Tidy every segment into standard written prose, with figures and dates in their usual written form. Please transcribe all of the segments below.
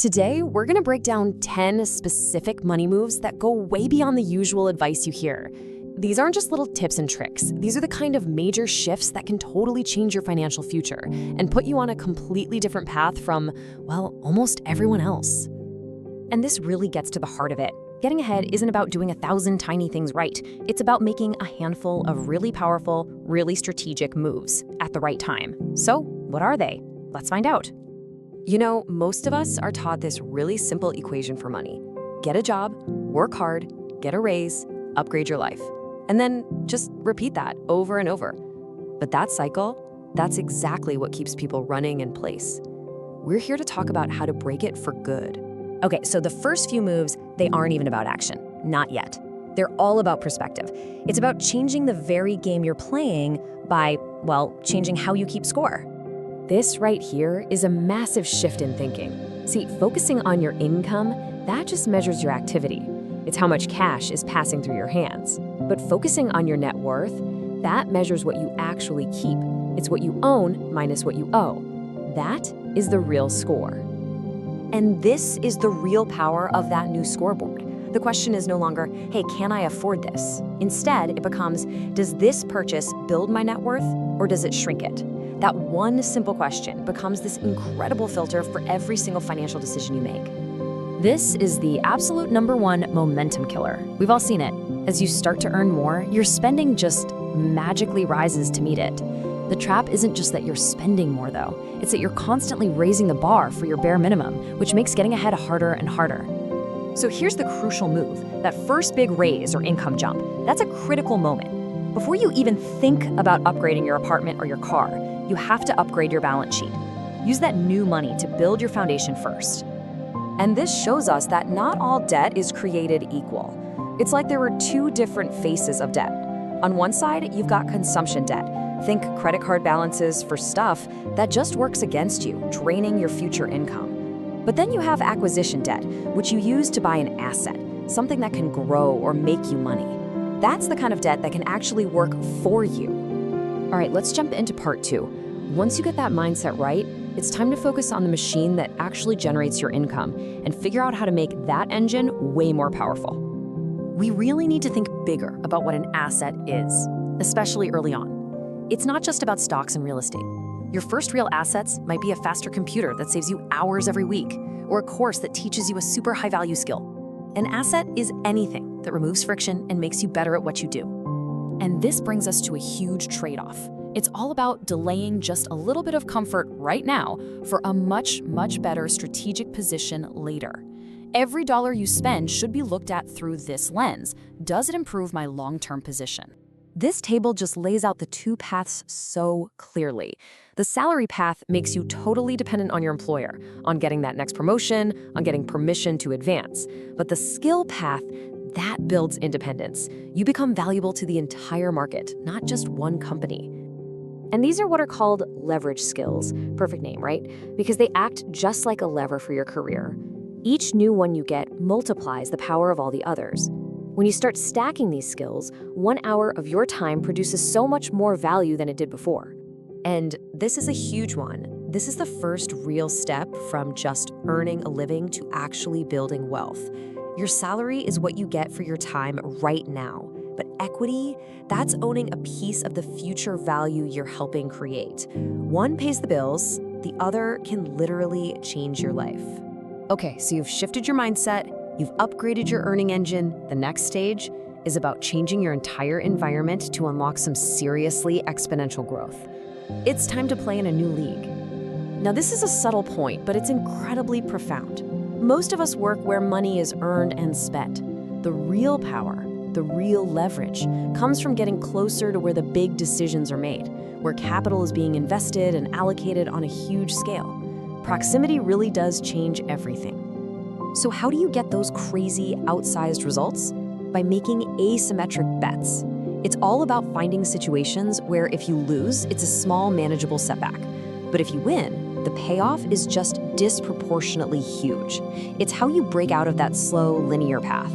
Today, we're going to break down 10 specific money moves that go way beyond the usual advice you hear. These aren't just little tips and tricks. These are the kind of major shifts that can totally change your financial future and put you on a completely different path from, well, almost everyone else. And this really gets to the heart of it. Getting ahead isn't about doing 1,000 tiny things right. It's about making a handful of really powerful, really strategic moves at the right time. So, what are they? Let's find out. You know, most of us are taught this really simple equation for money. Get a job, work hard, get a raise, upgrade your life. And then just repeat that over and over. But that cycle, that's exactly what keeps people running in place. We're here to talk about how to break it for good. Okay, so the first few moves, they aren't even about action. Not yet. They're all about perspective. It's about changing the very game you're playing by, well, changing how you keep score. This right here is a massive shift in thinking. See, focusing on your income, that just measures your activity. It's how much cash is passing through your hands. But focusing on your net worth, that measures what you actually keep. It's what you own minus what you owe. That is the real score. And this is the real power of that new scoreboard. The question is no longer, hey, can I afford this? Instead, it becomes, does this purchase build my net worth or does it shrink it? That one simple question becomes this incredible filter for every single financial decision you make. This is the absolute #1 momentum killer. We've all seen it. As you start to earn more, your spending just magically rises to meet it. The trap isn't just that you're spending more, though. It's that you're constantly raising the bar for your bare minimum, which makes getting ahead harder and harder. So here's the crucial move, that first big raise or income jump. That's a critical moment. Before you even think about upgrading your apartment or your car, you have to upgrade your balance sheet. Use that new money to build your foundation first. And this shows us that not all debt is created equal. It's like there were two different faces of debt. On one side, you've got consumption debt. Think credit card balances for stuff that just works against you, draining your future income. But then you have acquisition debt, which you use to buy an asset, something that can grow or make you money. That's the kind of debt that can actually work for you. All right, let's jump into part 2. Once you get that mindset right, it's time to focus on the machine that actually generates your income and figure out how to make that engine way more powerful. We really need to think bigger about what an asset is, especially early on. It's not just about stocks and real estate. Your first real assets might be a faster computer that saves you hours every week, or a course that teaches you a super high-value skill. An asset is anything that removes friction and makes you better at what you do. And this brings us to a huge trade-off. It's all about delaying just a little bit of comfort right now for a much, much better strategic position later. Every dollar you spend should be looked at through this lens. Does it improve my long-term position? This table just lays out the two paths so clearly. The salary path makes you totally dependent on your employer, on getting that next promotion, on getting permission to advance. But the skill path, that builds independence. You become valuable to the entire market, not just one company. And these are what are called leverage skills. Perfect name, right? Because they act just like a lever for your career. Each new one you get multiplies the power of all the others. When you start stacking these skills, 1 hour of your time produces so much more value than it did before. And this is a huge one. This is the first real step from just earning a living to actually building wealth. Your salary is what you get for your time right now. But equity, that's owning a piece of the future value you're helping create. One pays the bills, the other can literally change your life. Okay, so you've shifted your mindset, you've upgraded your earning engine. The next stage is about changing your entire environment to unlock some seriously exponential growth. It's time to play in a new league. Now, this is a subtle point, but it's incredibly profound. Most of us work where money is earned and spent. The real power, the real leverage, comes from getting closer to where the big decisions are made, where capital is being invested and allocated on a huge scale. Proximity really does change everything. So how do you get those crazy, outsized results? By making asymmetric bets. It's all about finding situations where if you lose, it's a small, manageable setback. But if you win, the payoff is just disproportionately huge. It's how you break out of that slow, linear path.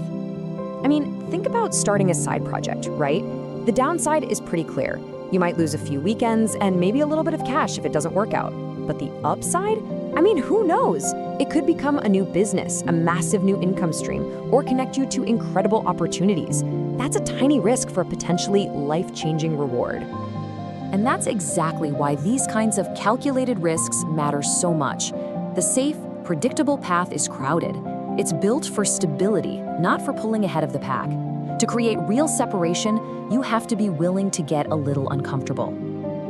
I mean, think about starting a side project, right? The downside is pretty clear. You might lose a few weekends and maybe a little bit of cash if it doesn't work out. But the upside? I mean, who knows? It could become a new business, a massive new income stream, or connect you to incredible opportunities. That's a tiny risk for a potentially life-changing reward. And that's exactly why these kinds of calculated risks matter so much. The safe, predictable path is crowded. It's built for stability, not for pulling ahead of the pack. To create real separation, you have to be willing to get a little uncomfortable.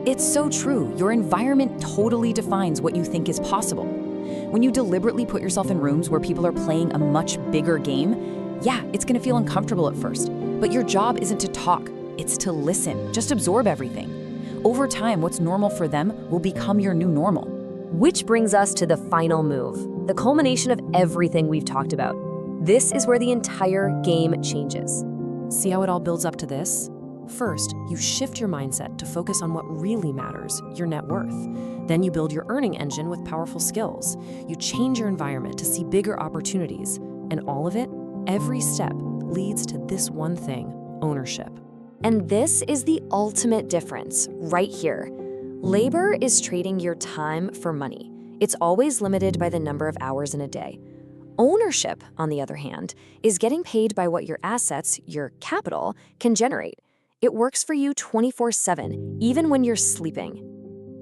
It's so true. Your environment totally defines what you think is possible. When you deliberately put yourself in rooms where people are playing a much bigger game, yeah, it's gonna feel uncomfortable at first. But your job isn't to talk, it's to listen. Just absorb everything. Over time, what's normal for them will become your new normal. Which brings us to the final move, the culmination of everything we've talked about. This is where the entire game changes. See how it all builds up to this? First, you shift your mindset to focus on what really matters, your net worth. Then you build your earning engine with powerful skills. You change your environment to see bigger opportunities. And all of it, every step, leads to this one thing, ownership. And this is the ultimate difference, right here. Labor is trading your time for money. It's always limited by the number of hours in a day. Ownership, on the other hand, is getting paid by what your assets, your capital, can generate. It works for you 24/7, even when you're sleeping.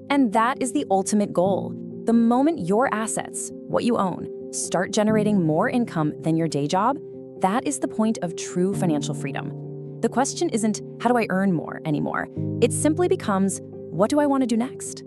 And that is the ultimate goal. The moment your assets, what you own, start generating more income than your day job, that is the point of true financial freedom. The question isn't, how do I earn more anymore? It simply becomes, what do I want to do next?